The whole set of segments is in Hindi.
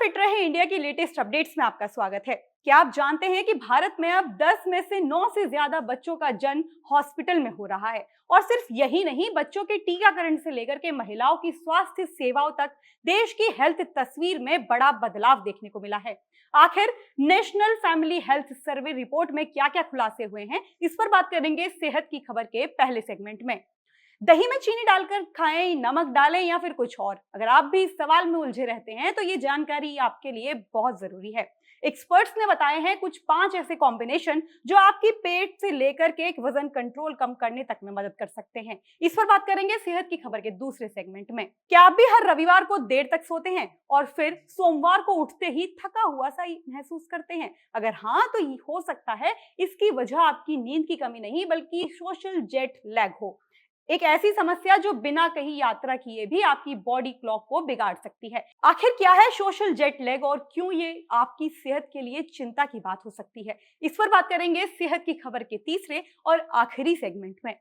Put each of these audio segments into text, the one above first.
फिट रहे इंडिया की लेटेस्ट अपडेट्स में आपका स्वागत है। क्या आप जानते हैं कि भारत में अब 10 में से 9 से ज्यादा बच्चों का जन्म हॉस्पिटल में हो रहा है। और सिर्फ यही नहीं, बच्चों के टीकाकरण से लेकर के महिलाओं की स्वास्थ्य सेवाओं तक देश की हेल्थ तस्वीर में बड़ा बदलाव देखने को मिला है। आखिर national family health survey report में क्या क्या खुलासे हुए हैं, इस पर बात करेंगे सेहत की खबर के पहले सेगमेंट में। दही में चीनी डालकर खाएं, नमक डालें या फिर कुछ और? अगर आप भी इस सवाल में उलझे रहते हैं तो ये जानकारी आपके लिए बहुत जरूरी है। एक्सपर्ट्स ने बताए हैं कुछ 5 ऐसे कॉम्बिनेशन जो आपकी पेट से लेकर के एक वजन कंट्रोल कम करने तक में मदद कर सकते हैं। इस पर बात करेंगे सेहत की खबर के दूसरे सेगमेंट में। क्या आप भी हर रविवार को देर तक सोते हैं और फिर सोमवार को उठते ही थका हुआ सा महसूस करते हैं? अगर हाँ, तो ये हो सकता है इसकी वजह आपकी नींद की कमी नहीं बल्कि सोशल जेट लैग हो। एक ऐसी समस्या जो बिना कहीं यात्रा किए भी आपकी बॉडी क्लॉक को बिगाड़ सकती है। आखिर क्या है सोशल जेट लैग और क्यों ये आपकी सेहत के लिए चिंता की बात हो सकती है, इस पर बात करेंगे सेहत की खबर के तीसरे और आखिरी सेगमेंट में।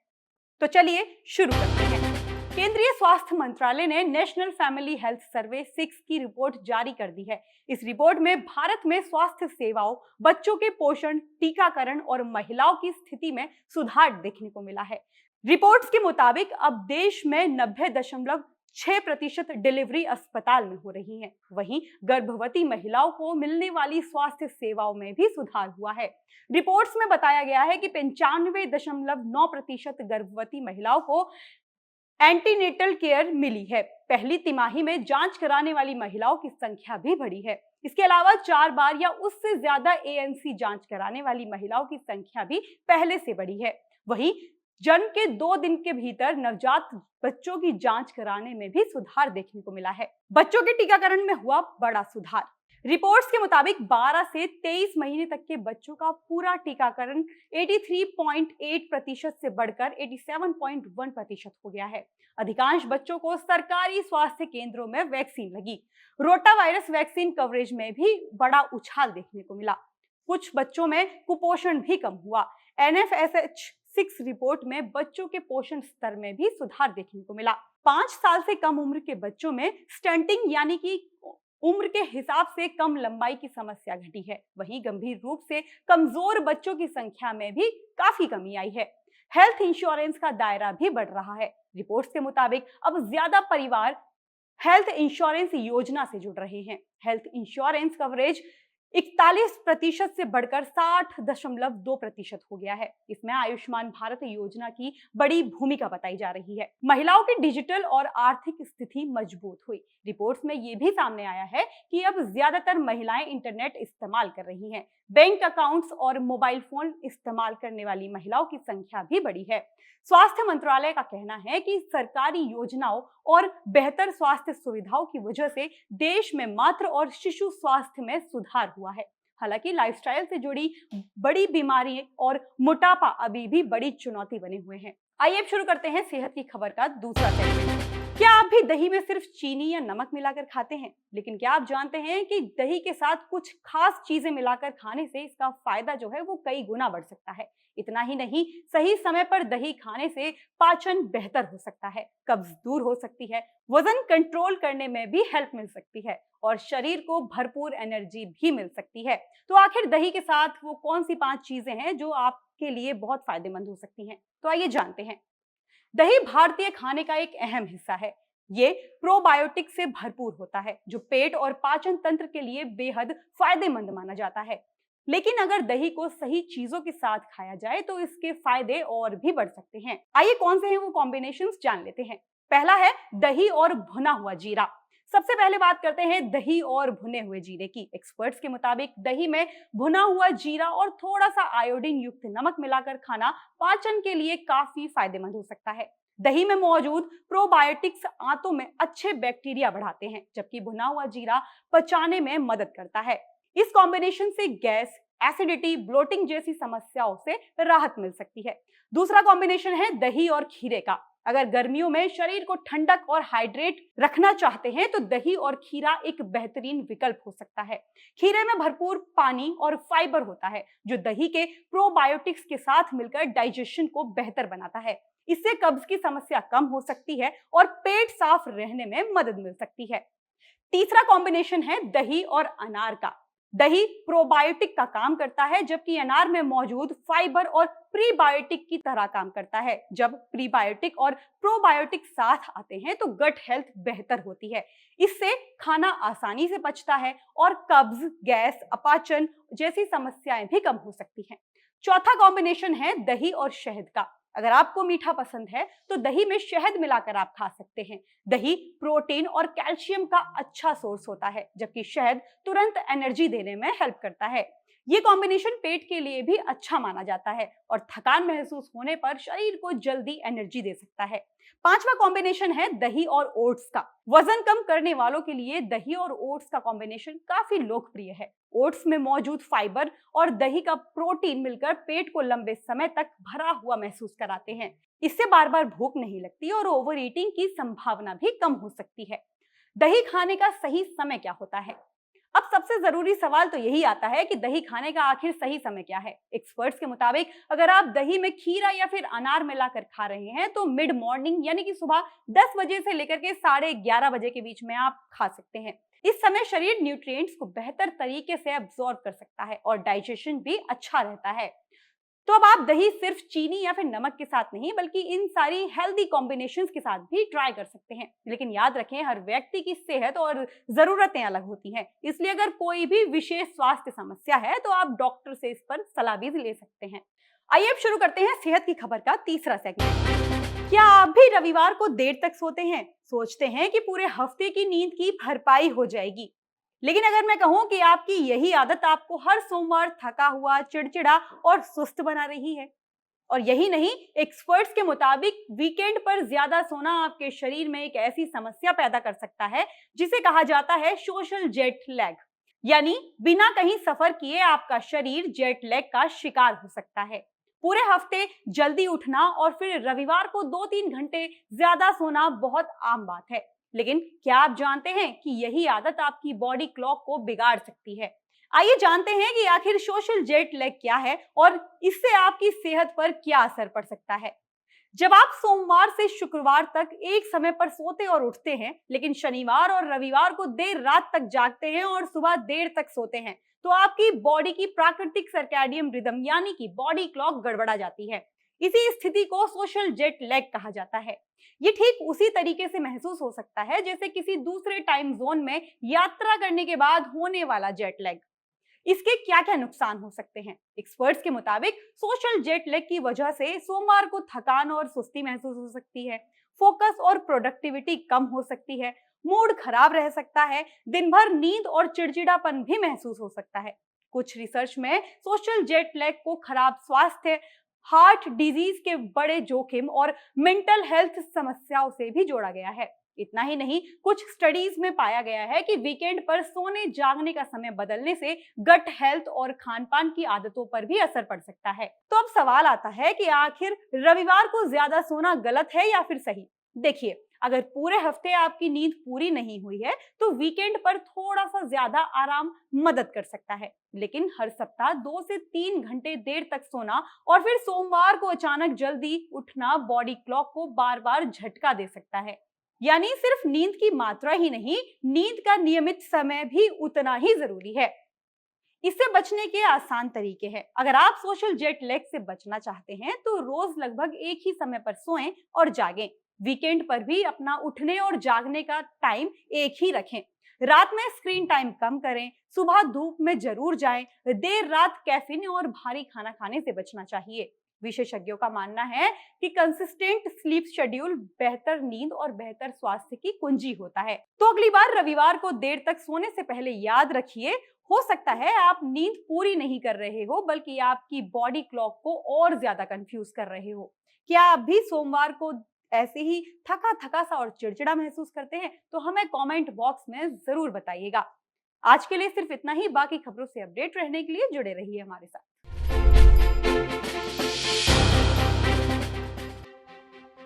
तो चलिए शुरू करते हैं। केंद्रीय स्वास्थ्य मंत्रालय ने नेशनल फैमिली हेल्थ सर्वे 6 की रिपोर्ट जारी कर दी है। इस रिपोर्ट में भारत में स्वास्थ्य सेवाओं, बच्चों के पोषण, टीकाकरण और महिलाओं की स्थिति में सुधार देखने को मिला है। रिपोर्ट्स के मुताबिक अब देश में 90.6% डिलीवरी अस्पताल में हो रही है। वहीं गर्भवती महिलाओं को मिलने वाली स्वास्थ्य सेवाओं में भी सुधार हुआ है। रिपोर्ट्स में बताया गया है कि 95.9% गर्भवती महिलाओं को एंटीनेटल केयर मिली है। पहली तिमाही में जांच कराने वाली महिलाओं की संख्या भी बढ़ी है। इसके अलावा 4 बार या उससे ज्यादा एएनसी जांच कराने वाली महिलाओं की संख्या भी पहले से बढ़ी है। वहीं जन्म के 2 दिन के भीतर नवजात बच्चों की जांच कराने में भी सुधार देखने को मिला है। बच्चों के टीकाकरण में हुआ बड़ा सुधार। रिपोर्ट्स के मुताबिक 12 से 23 महीने तक के बच्चों का पूरा टीकाकरण 83.8% से बढ़कर 87.1% हो गया है। अधिकांश बच्चों को सरकारी स्वास्थ्य केंद्रों में वैक्सीन लगी। रोटा वायरस वैक्सीन कवरेज में भी बड़ा उछाल देखने को मिला। कुछ बच्चों में कुपोषण भी कम हुआ। NFSH 6 रिपोर्ट में बच्चों के पोषण स्तर में भी सुधार देखने को मिला। 5 साल से कम उम्र के बच्चों में स्टंटिंग यानी कि उम्र के हिसाब से कम लंबाई की समस्या घटी है। वहीं गंभीर रूप से कमजोर बच्चों की संख्या में भी काफी कमी आई है। हेल्थ इंश्योरेंस का दायरा भी बढ़ रहा है। रिपोर्ट्स के मुताबिक अब ज्यादा परिवार हेल्थ इंश्योरेंस योजना से जुड़ रहे हैं। हेल्थ इंश्योरेंस कवरेज 41% से बढ़कर 60.2% हो गया है। इसमें आयुष्मान भारत योजना की बड़ी भूमिका बताई जा रही है। महिलाओं की डिजिटल और आर्थिक स्थिति मजबूत हुई। रिपोर्ट्स में ये भी सामने आया है कि अब ज्यादातर महिलाएं इंटरनेट इस्तेमाल कर रही हैं। बैंक अकाउंट्स और मोबाइल फोन इस्तेमाल करने वाली महिलाओं की संख्या भी बढ़ी है। स्वास्थ्य मंत्रालय का कहना है कि सरकारी योजनाओं और बेहतर स्वास्थ्य सुविधाओं की वजह से देश में मातृ और शिशु स्वास्थ्य में सुधार हुआ है। हालांकि लाइफस्टाइल से जुड़ी बड़ी बीमारी और मोटापा अभी भी बड़ी चुनौती बने हुए हैं। आइए अब शुरू करते हैं सेहत की खबर का दूसरा सेगमेंट। क्या आप भी दही में सिर्फ चीनी या नमक मिलाकर खाते हैं? लेकिन क्या आप जानते हैं कि दही के साथ कुछ खास चीजें मिलाकर खाने से इसका फायदा जो है वो कई गुना बढ़ सकता है। इतना ही नहीं, सही समय पर दही खाने से पाचन बेहतर हो सकता है, कब्ज दूर हो सकती है, वजन कंट्रोल करने में भी हेल्प मिल सकती है और शरीर को भरपूर एनर्जी भी मिल सकती है। तो आखिर दही के साथ वो कौन सी 5 चीजें हैं जो आपके लिए बहुत फायदेमंद हो सकती हैं? तो आइए जानते हैं। दही भारतीय खाने का एक अहम हिस्सा है। ये प्रोबायोटिक से भरपूर होता है जो पेट और पाचन तंत्र के लिए बेहद फायदेमंद माना जाता है। लेकिन अगर दही को सही चीजों के साथ खाया जाए तो इसके फायदे और भी बढ़ सकते हैं। आइए कौन से हैं वो कॉम्बिनेशंस जान लेते हैं। पहला है दही और भुना हुआ जीरा। सबसे पहले बात करते हैं दही और भुने हुए जीरे की। एक्सपर्ट्स के मुताबिक दही में भुना हुआ जीरा और थोड़ा सा आयोडीन युक्त नमक मिलाकर खाना पाचन के लिए काफी फायदेमंद हो सकता है। दही में मौजूद प्रोबायोटिक्स आंतों में अच्छे बैक्टीरिया बढ़ाते हैं, जबकि भुना हुआ जीरा पचाने में मदद करता है। इस कॉम्बिनेशन से गैस, एसिडिटी, ब्लोटिंग जैसी समस्याओं से राहत मिल सकती है। दूसरा कॉम्बिनेशन है दही और खीरे का। अगर गर्मियों में शरीर को ठंडक और हाइड्रेट रखना चाहते हैं तो दही और खीरा एक बेहतरीन विकल्प हो सकता है। खीरे में भरपूर पानी और फाइबर होता है जो दही के प्रोबायोटिक्स के साथ मिलकर डाइजेशन को बेहतर बनाता है। इससे कब्ज की समस्या कम हो सकती है और पेट साफ रहने में मदद मिल सकती है। तीसरा कॉम्बिनेशन है दही और अनार का। दही प्रोबायोटिक का काम करता है, जबकि अनार में मौजूद फाइबर और प्रीबायोटिक की तरह काम करता है। जब प्रीबायोटिक और प्रोबायोटिक साथ आते हैं तो गट हेल्थ बेहतर होती है। इससे खाना आसानी से पचता है और कब्ज, गैस, अपाचन जैसी समस्याएं भी कम हो सकती हैं। चौथा कॉम्बिनेशन है दही और शहद का। अगर आपको मीठा पसंद है तो दही में शहद मिलाकर आप खा सकते हैं। दही प्रोटीन और कैल्शियम का अच्छा सोर्स होता है, जबकि शहद तुरंत एनर्जी देने में हेल्प करता है। ये कॉम्बिनेशन पेट के लिए भी अच्छा माना जाता है और थकान महसूस होने पर शरीर को जल्दी एनर्जी दे सकता है। पांचवा कॉम्बिनेशन है दही और ओट्स का। वजन कम करने वालों के लिए दही और ओट्स का कॉम्बिनेशन काफी लोकप्रिय है। ओट्स में मौजूद फाइबर और दही का प्रोटीन मिलकर पेट को लंबे समय तक भरा हुआ महसूस कराते हैं। इससे बार बार भूख नहीं लगती और ओवर ईटिंग की संभावना भी कम हो सकती है। दही खाने का सही समय क्या होता है? अब सबसे जरूरी सवाल तो यही आता है कि दही खाने का आखिर सही समय क्या है। एक्सपर्ट्स के मुताबिक अगर आप दही में खीरा या फिर अनार मिलाकर खा रहे हैं तो मिड मॉर्निंग यानी कि सुबह 10 बजे से लेकर के 11:30 बजे के बीच में आप खा सकते हैं। इस समय शरीर न्यूट्रिएंट्स को बेहतर तरीके से अब्सॉर्ब कर सकता है और डाइजेशन भी अच्छा रहता है। तो अब आप दही सिर्फ चीनी या फिर नमक के साथ नहीं बल्कि इन सारी हेल्दी कॉम्बिनेशंस के साथ भी ट्राई कर सकते हैं। लेकिन याद रखें, हर व्यक्ति की सेहत और जरूरतें अलग होती हैं, इसलिए अगर कोई भी विशेष स्वास्थ्य समस्या है तो आप डॉक्टर से इस पर सलाह भी ले सकते हैं। आइए अब शुरू करते हैं सेहत की खबर का तीसरा सेगमेंट। क्या आप भी रविवार को देर तक सोते हैं? सोचते हैं कि पूरे हफ्ते की नींद की भरपाई हो जाएगी। लेकिन अगर मैं कहूं कि आपकी यही आदत आपको हर सोमवार थका हुआ, चिड़चिड़ा और सुस्त बना रही है। और यही नहीं, एक्सपर्ट्स के मुताबिक वीकेंड पर ज्यादा सोना आपके शरीर में एक ऐसी समस्या पैदा कर सकता है जिसे कहा जाता है सोशल जेट लैग। यानी बिना कहीं सफर किए आपका शरीर जेट लैग का शिकार हो सकता है। पूरे हफ्ते जल्दी उठना और फिर रविवार को 2-3 घंटे ज्यादा सोना बहुत आम बात है। लेकिन क्या आप जानते हैं कि यही आदत आपकी बॉडी क्लॉक को बिगाड़ सकती है? आइए जानते हैं कि आखिर सोशल जेट लैग क्या है और इससे आपकी सेहत पर क्या असर पड़ सकता है। जब आप सोमवार से शुक्रवार तक एक समय पर सोते और उठते हैं, लेकिन शनिवार और रविवार को देर रात तक जागते हैं और सुबह देर तक सोते हैं, तो आपकी बॉडी की प्राकृतिक सर्कैडियन रिदम यानी कि बॉडी क्लॉक गड़बड़ा जाती है। इसी स्थिति को सोशल जेट लैग कहा जाता है। ये ठीक उसी तरीके से महसूस हो सकता है जैसे किसी दूसरे टाइम जोन में यात्रा करने के बाद होने वाला जेट लैग। इसके क्या क्या नुकसान हो सकते हैं? एक्सपर्ट्स के मुताबिक सोशल जेट लैग की वजह से सोमवार को थकान और सुस्ती महसूस हो सकती है, फोकस और प्रोडक्टिविटी कम हो सकती है, मूड खराब रह सकता है, दिन भर नींद और चिड़चिड़ापन भी महसूस हो सकता है। कुछ रिसर्च में सोशल जेट लैग को खराब स्वास्थ्य, हार्ट डिजीज के बड़े जोखिम और मेंटल हेल्थ समस्याओं से भी जोड़ा गया है। इतना ही नहीं, कुछ स्टडीज में पाया गया है कि वीकेंड पर सोने जागने का समय बदलने से गट हेल्थ और खान-पान की आदतों पर भी असर पड़ सकता है। तो अब सवाल आता है कि आखिर रविवार को ज्यादा सोना गलत है या फिर सही? देखिए, अगर पूरे हफ्ते आपकी नींद पूरी नहीं हुई है तो वीकेंड पर थोड़ा सा ज्यादा आराम मदद कर सकता है। लेकिन हर सप्ताह 2 से 3 घंटे देर तक सोना और फिर सोमवार को अचानक जल्दी उठना बॉडी क्लॉक को बार बार झटका दे सकता है। यानी सिर्फ नींद की मात्रा ही नहीं, नींद का नियमित समय भी उतना ही जरूरी है। इससे बचने के आसान तरीके हैं। अगर आप सोशल जेट लैग से बचना चाहते हैं तो रोज लगभग एक ही समय पर सोएं और जागें। वीकेंड पर भी अपना उठने और जागने का टाइम एक ही रखें। रात में स्क्रीन टाइम कम करें, सुबह धूप में जरूर जाएं, देर रात कैफीन और भारी खाना खाने से बचना चाहिए। विशेषज्ञों का मानना है कि कंसिस्टेंट स्लीप शेड्यूल बेहतर नींद और बेहतर स्वास्थ्य की कुंजी होता है। तो अगली बार रविवार को देर तक सोने से पहले याद रखिए, हो सकता है आप नींद पूरी नहीं कर रहे हो बल्कि आपकी बॉडी क्लॉक को और ज्यादा कंफ्यूज कर रहे हो। क्या आप भी सोमवार को ऐसे ही थका थका सा और चिड़चिड़ा महसूस करते हैं? तो हमें कमेंट बॉक्स में जरूर बताइएगा। आज के लिए सिर्फ इतना ही। बाकी खबरों से अपडेट रहने के लिए जुड़े रहिए हमारे साथ।